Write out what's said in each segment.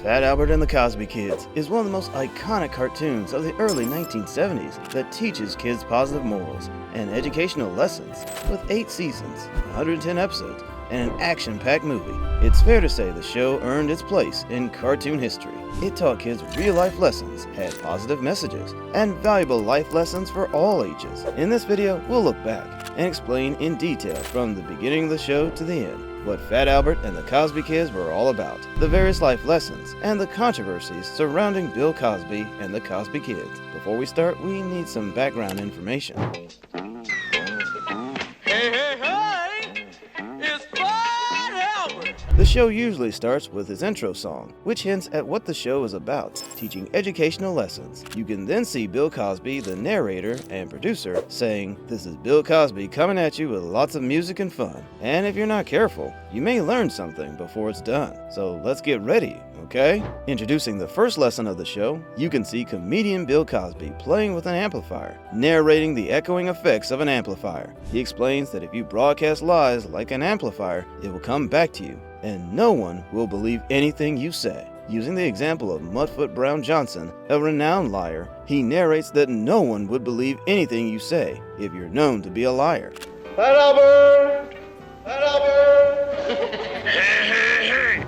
Fat Albert and the Cosby Kids is one of the most iconic cartoons of the early 1970s that teaches kids positive morals and educational lessons. With 8 seasons, 110 episodes, and an action-packed movie, it's fair to say the show earned its place in cartoon history. It taught kids real-life lessons, had positive messages, and valuable life lessons for all ages. In this video, we'll look back and explain in detail from the beginning of the show to the end what Fat Albert and the Cosby Kids were all about, the various life lessons, and the controversies surrounding Bill Cosby and the Cosby Kids. Before we start, we need some background information. The show usually starts with his intro song, which hints at what the show is about, teaching educational lessons. You can then see Bill Cosby, the narrator and producer, saying, "This is Bill Cosby coming at you with lots of music and fun. And if you're not careful, you may learn something before it's done. So let's get ready, okay?" Introducing the first lesson of the show, you can see comedian Bill Cosby playing with an amplifier, narrating the echoing effects of an amplifier. He explains that if you broadcast lies like an amplifier, it will come back to you, and no one will believe anything you say. Using the example of Mudfoot Brown Johnson, a renowned liar, he narrates that no one would believe anything you say if you're known to be a liar. Fat Albert! Fat Albert!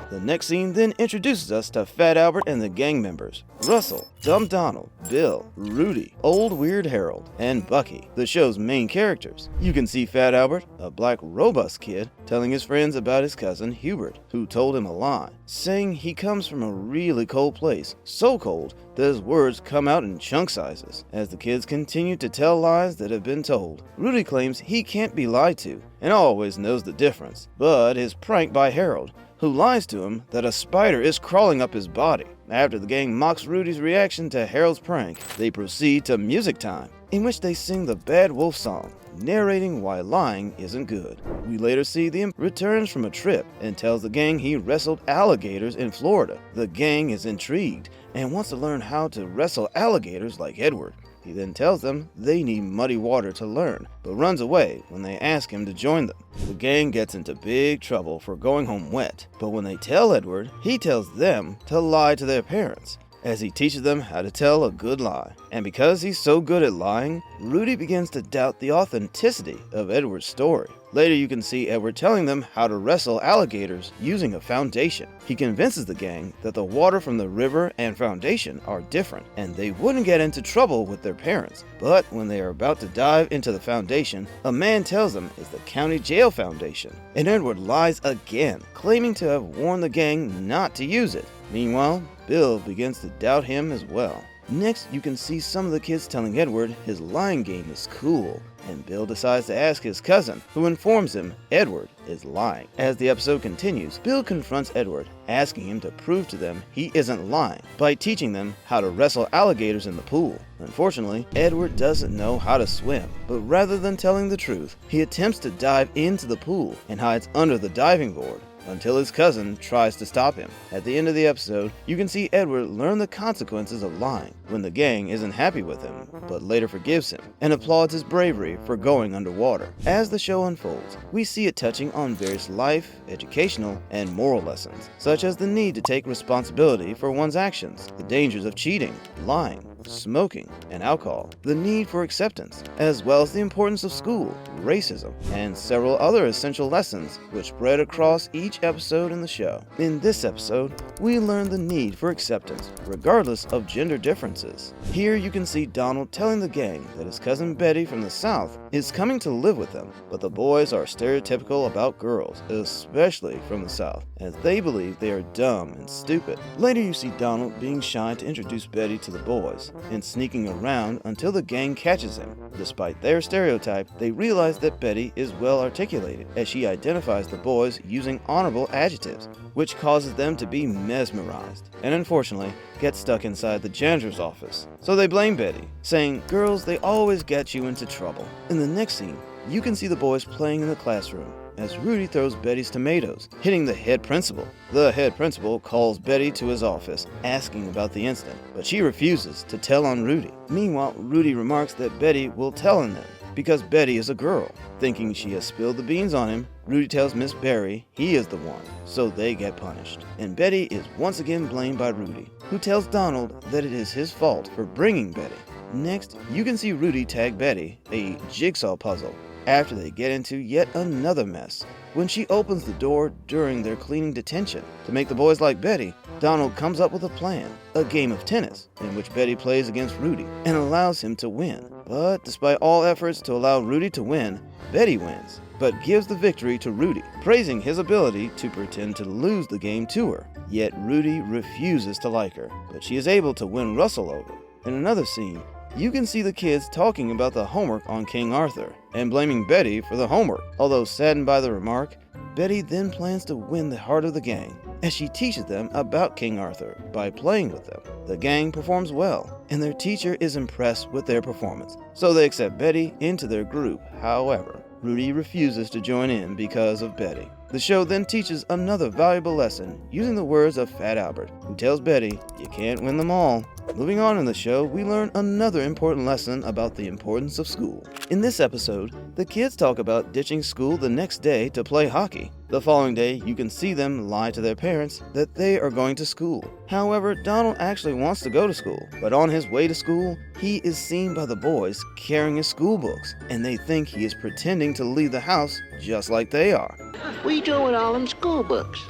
The next scene then introduces us to Fat Albert and the gang members: Russell, Dumb Donald, Bill, Rudy, Old Weird Harold, and Bucky, the show's main characters. You can see Fat Albert, a black robust kid, telling his friends about his cousin Hubert, who told him a lie, saying he comes from a really cold place, so cold that his words come out in chunk sizes. As the kids continue to tell lies that have been told, Rudy claims he can't be lied to and always knows the difference, but is pranked by Harold, who lies to him that a spider is crawling up his body. After the gang mocks Rudy's reaction to Harold's prank, they proceed to music time, in which they sing the Bad Wolf song, narrating why lying isn't good. We later see the imp returns from a trip and tells the gang he wrestled alligators in Florida. The gang is intrigued and wants to learn how to wrestle alligators like Edward. He then tells them they need muddy water to learn, but runs away when they ask him to join them. The gang gets into big trouble for going home wet, but when they tell Edward, he tells them to lie to their parents, as he teaches them how to tell a good lie. And because he's so good at lying, Rudy begins to doubt the authenticity of Edward's story. Later you can see Edward telling them how to wrestle alligators using a foundation. He convinces the gang that the water from the river and foundation are different, and they wouldn't get into trouble with their parents. But when they are about to dive into the foundation, a man tells them it's the county jail foundation. And Edward lies again, claiming to have warned the gang not to use it. Meanwhile, Bill begins to doubt him as well. Next, you can see some of the kids telling Edward his lying game is cool, and Bill decides to ask his cousin, who informs him Edward is lying. As the episode continues, Bill confronts Edward, asking him to prove to them he isn't lying by teaching them how to wrestle alligators in the pool. Unfortunately, Edward doesn't know how to swim, but rather than telling the truth, he attempts to dive into the pool and hides under the diving board until his cousin tries to stop him. At the end of the episode, you can see Edward learn the consequences of lying when the gang isn't happy with him, but later forgives him and applauds his bravery for going underwater. As the show unfolds, we see it touching on various life, educational, and moral lessons, such as the need to take responsibility for one's actions, the dangers of cheating, lying, smoking, and alcohol, the need for acceptance, as well as the importance of school, racism, and several other essential lessons which spread across each episode in the show. In this episode, we learn the need for acceptance, regardless of gender differences. Here you can see Donald telling the gang that his cousin Betty from the South is coming to live with them, but the boys are stereotypical about girls, especially from the South, as they believe they are dumb and stupid. Later you see Donald being shy to introduce Betty to the boys, and sneaking around until the gang catches him. Despite their stereotype, they realize that Betty is well articulated, as she identifies the boys using honorable adjectives, which causes them to be mesmerized, and unfortunately get stuck inside the janitor's office. So they blame Betty, saying, "Girls, they always get you into trouble." In the next scene, you can see the boys playing in the classroom, as Rudy throws Betty's tomatoes, hitting the head principal. The head principal calls Betty to his office, asking about the incident, but she refuses to tell on Rudy. Meanwhile, Rudy remarks that Betty will tell on them, because Betty is a girl. Thinking she has spilled the beans on him, Rudy tells Miss Barry he is the one, so they get punished. And Betty is once again blamed by Rudy, who tells Donald that it is his fault for bringing Betty. Next, you can see Rudy tag Betty a jigsaw puzzle after they get into yet another mess. When she opens the door during their cleaning detention to make the boys like Betty, Donald comes up with a plan, a game of tennis in which Betty plays against Rudy and allows him to win. But despite all efforts to allow Rudy to win, Betty wins, but gives the victory to Rudy, praising his ability to pretend to lose the game to her. Yet Rudy refuses to like her, but she is able to win Russell over. In another scene, you can see the kids talking about the homework on King Arthur and blaming Betty for the homework. Although saddened by the remark, Betty then plans to win the heart of the gang as she teaches them about King Arthur by playing with them. The gang performs well, and their teacher is impressed with their performance, so they accept Betty into their group. However, Rudy refuses to join in because of Betty. The show then teaches another valuable lesson using the words of Fat Albert, who tells Betty, "You can't win them all." Moving on in the show, we learn another important lesson about the importance of school. In this episode, the kids talk about ditching school the next day to play hockey. The following day, you can see them lie to their parents that they are going to school. However, Donald actually wants to go to school, but on his way to school, he is seen by the boys carrying his school books, and they think he is pretending to leave the house just like they are. What you doing with all them school books?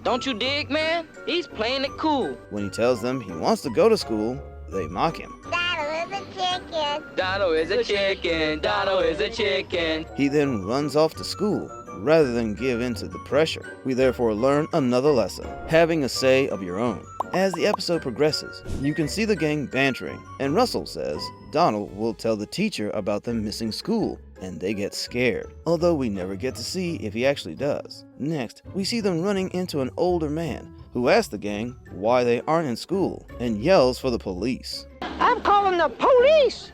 Don't you dig, man? He's playing it cool. When he tells them he wants to go to school, they mock him. Donald is a chicken. Donald is a chicken. Donald is a chicken. He then runs off to school rather than give in to the pressure. We therefore learn another lesson, having a say of your own. As the episode progresses, you can see the gang bantering, and Russell says Donald will tell the teacher about them missing school, and they get scared, although we never get to see if he actually does. Next, we see them running into an older man who asks the gang why they aren't in school and yells for the police. I'm calling the police!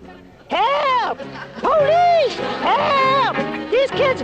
Help! Police! Help! These kids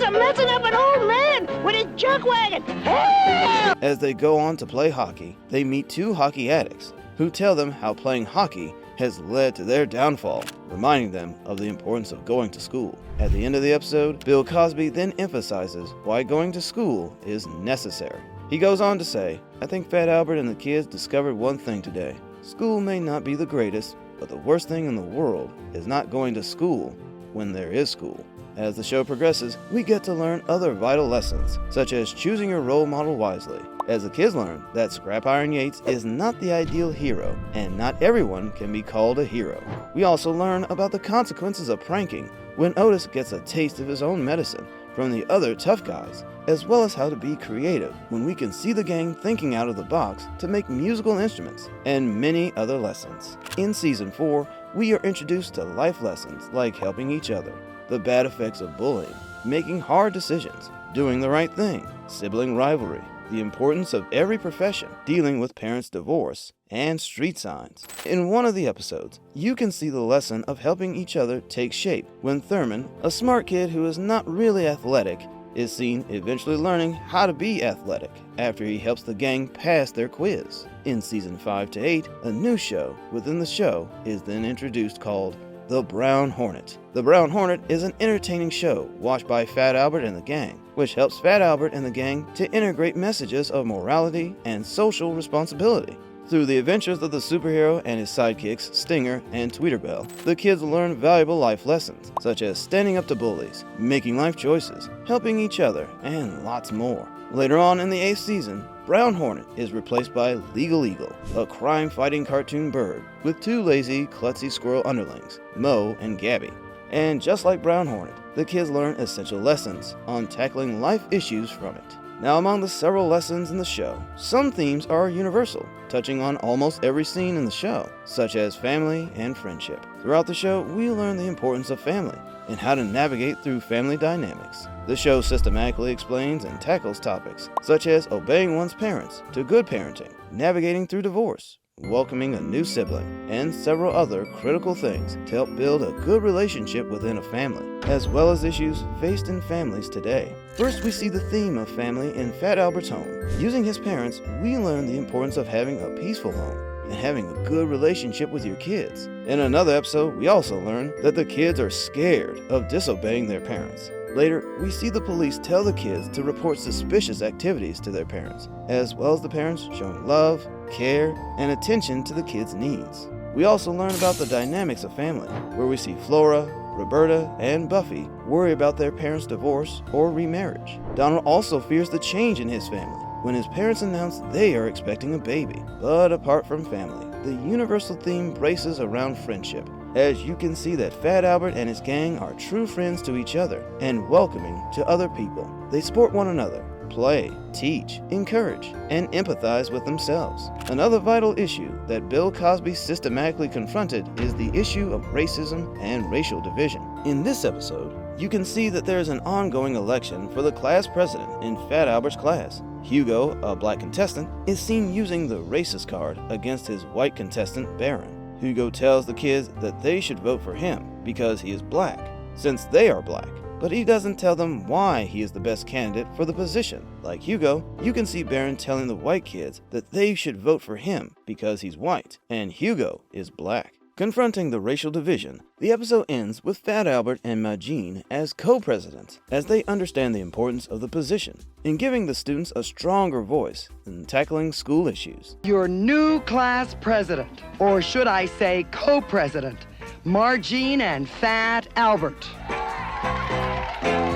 are messing up an old man with his junk wagon! Help! As they go on to play hockey, they meet two hockey addicts who tell them how playing hockey has led to their downfall, reminding them of the importance of going to school. At the end of the episode, Bill Cosby then emphasizes why going to school is necessary. He goes on to say, "I think Fat Albert and the kids discovered one thing today. School may not be the greatest, but the worst thing in the world is not going to school when there is school." As the show progresses, we get to learn other vital lessons, such as choosing your role model wisely, as the kids learn that Scrap Iron Yates is not the ideal hero, and not everyone can be called a hero. We also learn about the consequences of pranking when Otis gets a taste of his own medicine from the other tough guys, as well as how to be creative when we can see the gang thinking out of the box to make musical instruments, and many other lessons. In Season 4, we are introduced to life lessons like helping each other, the bad effects of bullying, making hard decisions, doing the right thing, sibling rivalry, the importance of every profession, dealing with parents' divorce, and street signs. In one of the episodes, you can see the lesson of helping each other take shape when Thurman, a smart kid who is not really athletic, is seen eventually learning how to be athletic after he helps the gang pass their quiz. In Season 5 to 8, a new show within the show is then introduced called The Brown Hornet. The Brown Hornet is an entertaining show watched by Fat Albert and the gang, which helps Fat Albert and the gang to integrate messages of morality and social responsibility. Through the adventures of the superhero and his sidekicks, Stinger and Tweeterbell, the kids learn valuable life lessons, such as standing up to bullies, making life choices, helping each other, and lots more. Later on in the 8th season, Brown Hornet is replaced by Legal Eagle, a crime-fighting cartoon bird with two lazy, klutzy squirrel underlings, Mo and Gabby. And just like Brown Hornet, the kids learn essential lessons on tackling life issues from it. Now, among the several lessons in the show, some themes are universal, touching on almost every scene in the show, such as family and friendship. Throughout the show, we learn the importance of family and how to navigate through family dynamics. The show systematically explains and tackles topics such as obeying one's parents to good parenting, navigating through divorce, welcoming a new sibling, and several other critical things to help build a good relationship within a family, as well as issues faced in families today. First, we see the theme of family in Fat Albert's home. Using his parents, we learn the importance of having a peaceful home. and having a good relationship with your kids. In another episode, we also learn that the kids are scared of disobeying their parents. Later, we see the police tell the kids to report suspicious activities to their parents, as well as the parents showing love, care, and attention to the kids' needs. We also learn about the dynamics of family, where we see Flora, Roberta, and Buffy worry about their parents' divorce or remarriage. Donald also fears the change in his family when his parents announce they are expecting a baby. But apart from family, the universal theme braces around friendship, as you can see that Fat Albert and his gang are true friends to each other and welcoming to other people. They support one another, play, teach, encourage, and empathize with themselves. Another vital issue that Bill Cosby systematically confronted is the issue of racism and racial division. In this episode, you can see that there is an ongoing election for the class president in Fat Albert's class. Hugo, a black contestant, is seen using the racist card against his white contestant, Baron. Hugo tells the kids that they should vote for him because he is black, since they are black. But he doesn't tell them why he is the best candidate for the position. Like Hugo, you can see Baron telling the white kids that they should vote for him because he's white, and Hugo is black. Confronting the racial division, the episode ends with Fat Albert and Majin as co-presidents, as they understand the importance of the position in giving the students a stronger voice in tackling school issues. Your new class president, or should I say co-president, Margine and Fat Albert.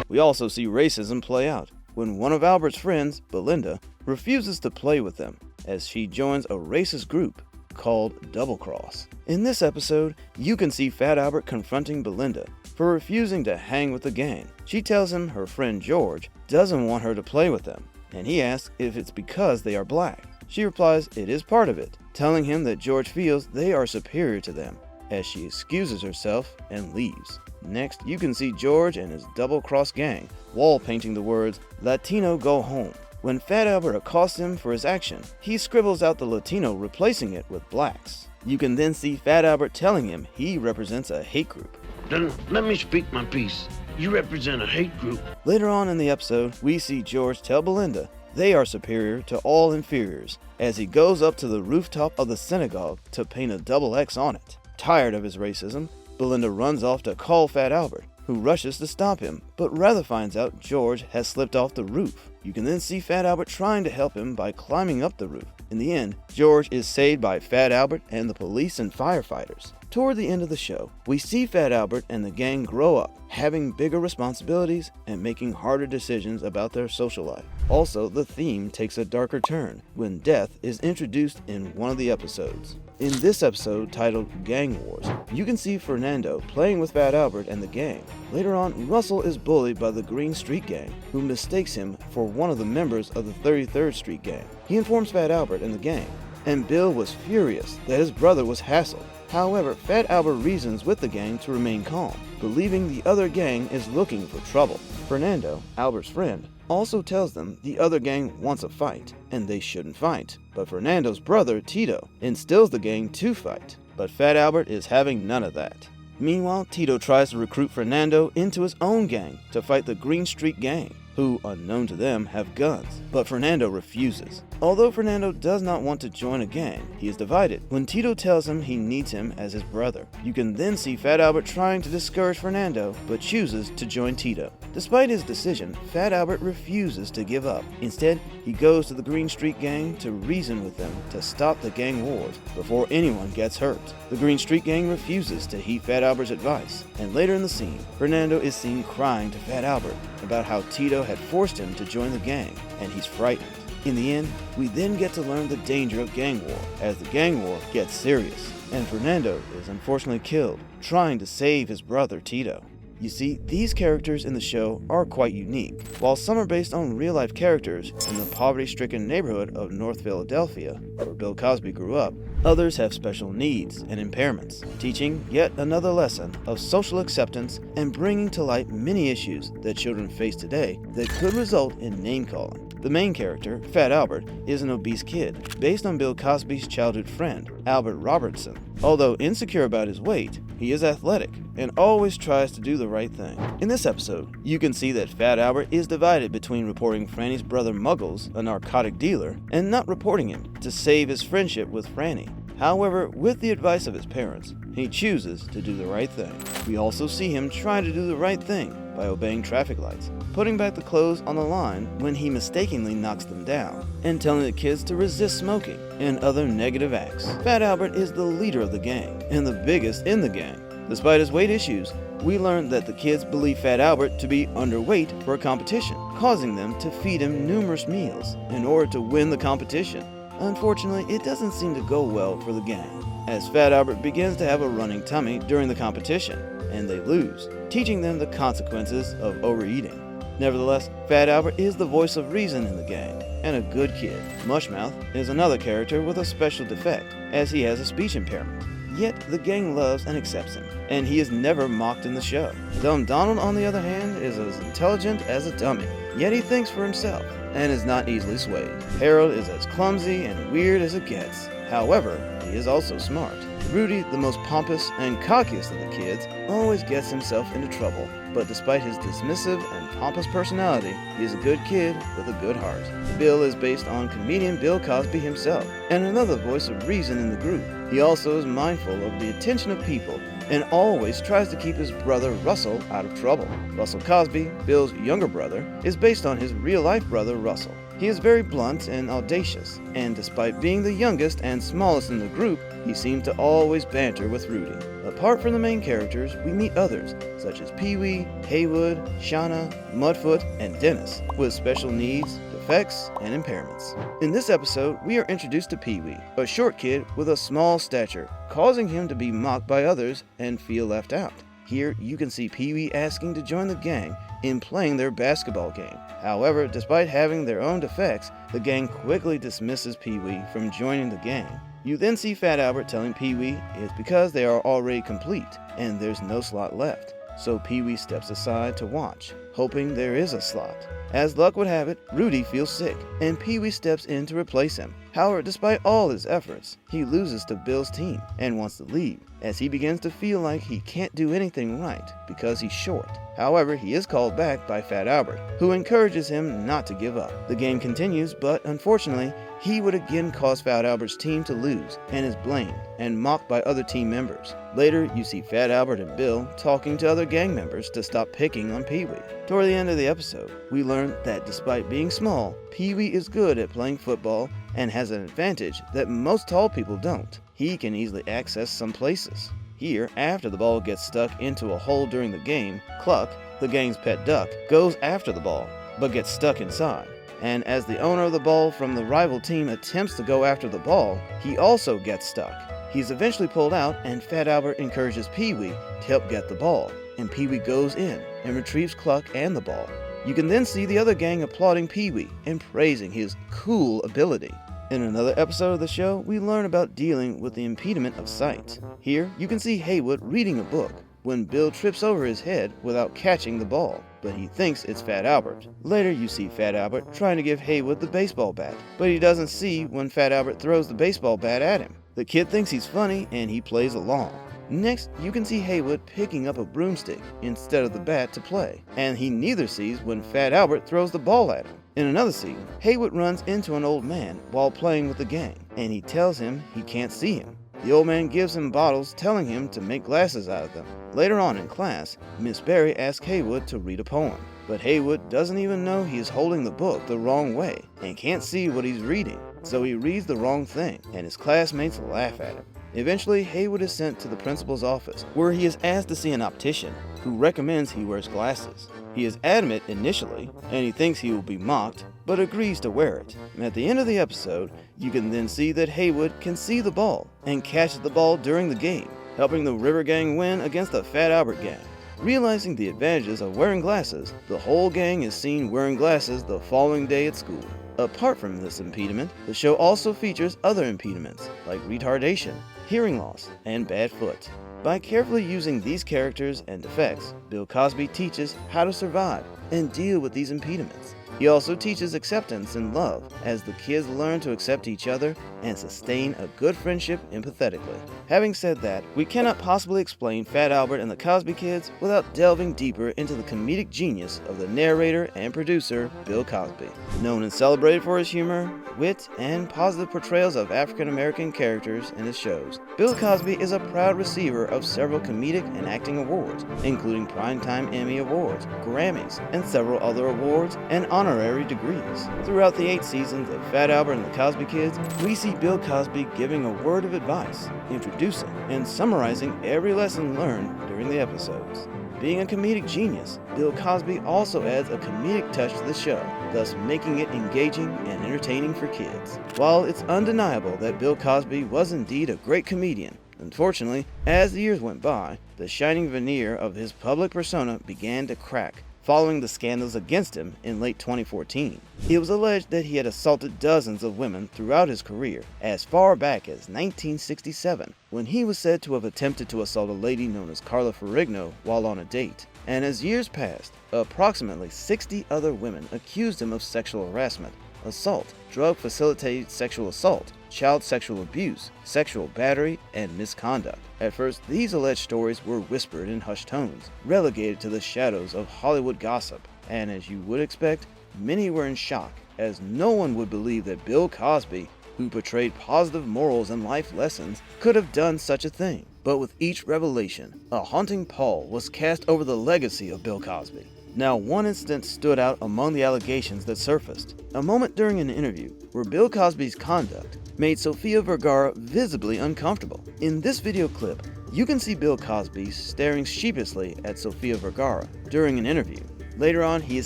We also see racism play out when one of Albert's friends, Belinda, refuses to play with them as she joins a racist group called Double Cross. In this episode, you can see Fat Albert confronting Belinda for refusing to hang with the gang. She tells him her friend George doesn't want her to play with them, and he asks if it's because they are black. She replies it is part of it, telling him that George feels they are superior to them, as she excuses herself and leaves. Next, you can see George and his Double Cross gang wall painting the words, "Latino go home." When Fat Albert accosts him for his action, he scribbles out the Latino, replacing it with blacks. You can then see Fat Albert telling him he represents a hate group. Then let me speak my piece. You represent a hate group. Later on in the episode, we see George tell Belinda they are superior to all inferiors as he goes up to the rooftop of the synagogue to paint a double X on it. Tired of his racism, Belinda runs off to call Fat Albert, who rushes to stop him, but rather finds out George has slipped off the roof. You can then see Fat Albert trying to help him by climbing up the roof. In the end, George is saved by Fat Albert and the police and firefighters. Toward the end of the show, we see Fat Albert and the gang grow up, having bigger responsibilities and making harder decisions about their social life. Also, the theme takes a darker turn when death is introduced in one of the episodes. In this episode, titled Gang Wars, you can see Fernando playing with Fat Albert and the gang. Later on, Russell is bullied by the Green Street Gang, who mistakes him for one of the members of the 33rd Street Gang. He informs Fat Albert and the gang, and Bill was furious that his brother was hassled. However, Fat Albert reasons with the gang to remain calm, believing the other gang is looking for trouble. Fernando, Albert's friend, also tells them the other gang wants a fight, and they shouldn't fight. But Fernando's brother, Tito, instills the gang to fight. But Fat Albert is having none of that. Meanwhile, Tito tries to recruit Fernando into his own gang to fight the Green Street Gang, who, unknown to them, have guns. But Fernando refuses. Although Fernando does not want to join a gang, he is divided when Tito tells him he needs him as his brother. You can then see Fat Albert trying to discourage Fernando, but chooses to join Tito. Despite his decision, Fat Albert refuses to give up. Instead, he goes to the Green Street Gang to reason with them to stop the gang wars before anyone gets hurt. The Green Street Gang refuses to heed Fat Albert's advice, and later in the scene, Fernando is seen crying to Fat Albert about how Tito had forced him to join the gang, and he's frightened. In the end, we then get to learn the danger of gang war, as the gang war gets serious, and Fernando is unfortunately killed, trying to save his brother Tito. You see, these characters in the show are quite unique. While some are based on real-life characters in the poverty-stricken neighborhood of North Philadelphia, where Bill Cosby grew up, others have special needs and impairments, teaching yet another lesson of social acceptance and bringing to light many issues that children face today that could result in name-calling. The main character, Fat Albert, is an obese kid, based on Bill Cosby's childhood friend, Albert Robertson. Although insecure about his weight, he is athletic and always tries to do the right thing. In this episode, you can see that Fat Albert is divided between reporting Franny's brother Muggles, a narcotic dealer, and not reporting him to save his friendship with Franny. However, with the advice of his parents, he chooses to do the right thing. We also see him try to do the right thing by obeying traffic lights, putting back the clothes on the line when he mistakenly knocks them down, and telling the kids to resist smoking and other negative acts. Fat Albert is the leader of the gang and the biggest in the gang. Despite his weight issues, we learn that the kids believe Fat Albert to be underweight for a competition, causing them to feed him numerous meals in order to win the competition. Unfortunately, it doesn't seem to go well for the gang, as Fat Albert begins to have a running tummy during the competition, and they lose, teaching them the consequences of overeating. Nevertheless, Fat Albert is the voice of reason in the gang, and a good kid. Mushmouth is another character with a special defect, as he has a speech impairment. Yet the gang loves and accepts him, and he is never mocked in the show. Dumb Donald, on the other hand, is as intelligent as a dummy, yet he thinks for himself, and is not easily swayed. Harold is as clumsy and weird as it gets. However, he is also smart. Rudy, the most pompous and cockiest of the kids, always gets himself into trouble, but despite his dismissive and pompous personality, he is a good kid with a good heart. Bill is based on comedian Bill Cosby himself, and another voice of reason in the group. He also is mindful of the attention of people and always tries to keep his brother Russell out of trouble. Russell Cosby, Bill's younger brother, is based on his real-life brother Russell. He is very blunt and audacious, and despite being the youngest and smallest in the group, he seems to always banter with Rudy. Apart from the main characters, we meet others, such as Pee-wee, Haywood, Shauna, Mudfoot, and Dennis, with special needs, defects, and impairments. In this episode, we are introduced to Pee-wee, a short kid with a small stature, causing him to be mocked by others and feel left out. Here, you can see Pee-wee asking to join the gang in playing their basketball game. However, despite having their own defects, the gang quickly dismisses Pee-wee from joining the gang. You then see Fat Albert telling Pee-wee it's because they are already complete and there's no slot left. So Pee-wee steps aside to watch, hoping there is a slot. As luck would have it, Rudy feels sick, and Pee-wee steps in to replace him. However, despite all his efforts, he loses to Bill's team and wants to leave, as he begins to feel like he can't do anything right because he's short. However, he is called back by Fat Albert, who encourages him not to give up. The game continues, but unfortunately, he would again cause Fat Albert's team to lose and is blamed and mocked by other team members. Later, you see Fat Albert and Bill talking to other gang members to stop picking on Pee-wee. Toward the end of the episode, we learn that despite being small, Pee-wee is good at playing football and has an advantage that most tall people don't. He can easily access some places. Here, after the ball gets stuck into a hole during the game, Cluck, the gang's pet duck, goes after the ball, but gets stuck inside. And as the owner of the ball from the rival team attempts to go after the ball, he also gets stuck. He's eventually pulled out, and Fat Albert encourages Pee-wee to help get the ball, and Pee-wee goes in and retrieves Cluck and the ball. You can then see the other gang applauding Pee-wee and praising his cool ability. In another episode of the show, we learn about dealing with the impediment of sight. Here, you can see Haywood reading a book when Bill trips over his head without catching the ball, but he thinks it's Fat Albert. Later, you see Fat Albert trying to give Haywood the baseball bat, but he doesn't see when Fat Albert throws the baseball bat at him. The kid thinks he's funny and he plays along. Next, you can see Haywood picking up a broomstick instead of the bat to play, and he neither sees when Fat Albert throws the ball at him. In another scene, Haywood runs into an old man while playing with the gang, and he tells him he can't see him. The old man gives him bottles, telling him to make glasses out of them. Later on in class, Miss Berry asks Haywood to read a poem, but Haywood doesn't even know he is holding the book the wrong way and can't see what he's reading, so he reads the wrong thing, and his classmates laugh at him. Eventually, Haywood is sent to the principal's office, where he is asked to see an optician, who recommends he wears glasses. He is adamant initially, and he thinks he will be mocked, but agrees to wear it. And at the end of the episode, you can then see that Haywood can see the ball, and catches the ball during the game, helping the River Gang win against the Fat Albert Gang. Realizing the advantages of wearing glasses, the whole gang is seen wearing glasses the following day at school. Apart from this impediment, the show also features other impediments, like retardation, hearing loss, and bad foot. By carefully using these characters and defects, Bill Cosby teaches how to survive and deal with these impediments. He also teaches acceptance and love as the kids learn to accept each other and sustain a good friendship empathetically. Having said that, we cannot possibly explain Fat Albert and the Cosby Kids without delving deeper into the comedic genius of the narrator and producer Bill Cosby. Known and celebrated for his humor, wit, and positive portrayals of African American characters in his shows, Bill Cosby is a proud receiver of several comedic and acting awards, including Primetime Emmy Awards, Grammys, and several other awards and honorary degrees. Throughout the 8 seasons of Fat Albert and the Cosby Kids, we see Bill Cosby giving a word of advice, introducing and summarizing every lesson learned during the episodes. Being a comedic genius, Bill Cosby also adds a comedic touch to the show, thus making it engaging and entertaining for kids. While it's undeniable that Bill Cosby was indeed a great comedian, unfortunately, as the years went by, the shining veneer of his public persona began to crack, following the scandals against him in late 2014. It was alleged that he had assaulted dozens of women throughout his career, as far back as 1967, when he was said to have attempted to assault a lady known as Carla Ferrigno while on a date. And as years passed, approximately 60 other women accused him of sexual harassment, assault, drug-facilitated sexual assault, child sexual abuse, sexual battery, and misconduct. At first, these alleged stories were whispered in hushed tones, relegated to the shadows of Hollywood gossip, and as you would expect, many were in shock, as no one would believe that Bill Cosby, who portrayed positive morals and life lessons, could have done such a thing. But with each revelation, a haunting pall was cast over the legacy of Bill Cosby. Now, one incident stood out among the allegations that surfaced. A moment during an interview where Bill Cosby's conduct made Sofia Vergara visibly uncomfortable. In this video clip, you can see Bill Cosby staring sheepishly at Sofia Vergara during an interview. Later on, he is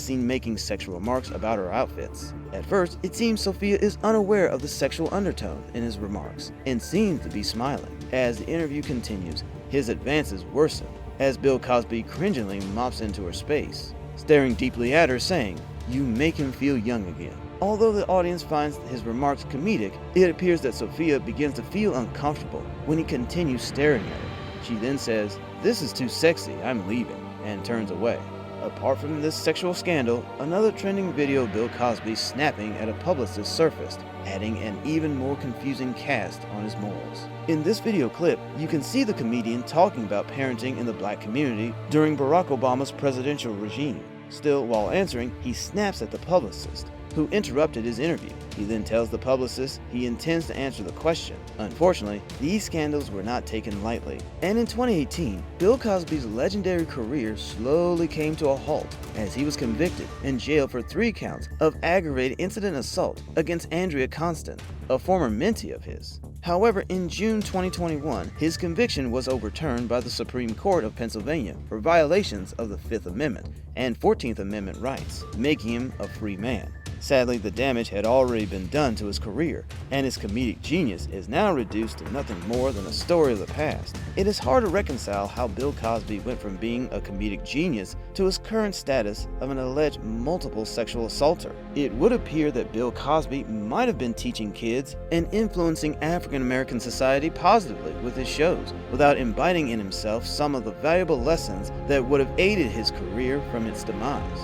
seen making sexual remarks about her outfits. At first, it seems Sofia is unaware of the sexual undertone in his remarks and seems to be smiling. As the interview continues, his advances worsen as Bill Cosby cringingly mops into her space, staring deeply at her, saying, "You make him feel young again." Although the audience finds his remarks comedic, it appears that Sofia begins to feel uncomfortable when he continues staring at her. She then says, "This is too sexy, I'm leaving," and turns away. Apart from this sexual scandal, another trending video of Bill Cosby snapping at a publicist surfaced, adding an even more confusing cast on his morals. In this video clip, you can see the comedian talking about parenting in the black community during Barack Obama's presidential regime. Still, while answering, he snaps at the publicist, who interrupted his interview. He then tells the publicist he intends to answer the question. Unfortunately, these scandals were not taken lightly, and in 2018, Bill Cosby's legendary career slowly came to a halt as he was convicted and jailed for 3 counts of aggravated incident assault against Andrea Constant, a former mentee of his. However, in June 2021, his conviction was overturned by the Supreme Court of Pennsylvania for violations of the 5th Amendment and 14th Amendment rights, making him a free man. Sadly, the damage had already been done to his career, and his comedic genius is now reduced to nothing more than a story of the past. It is hard to reconcile how Bill Cosby went from being a comedic genius to his current status of an alleged multiple sexual assaulter. It would appear that Bill Cosby might have been teaching kids and influencing African American society positively with his shows, without imbibing in himself some of the valuable lessons that would have aided his career from its demise.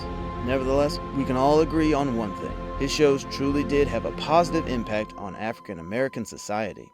Nevertheless, we can all agree on one thing. His shows truly did have a positive impact on African American society.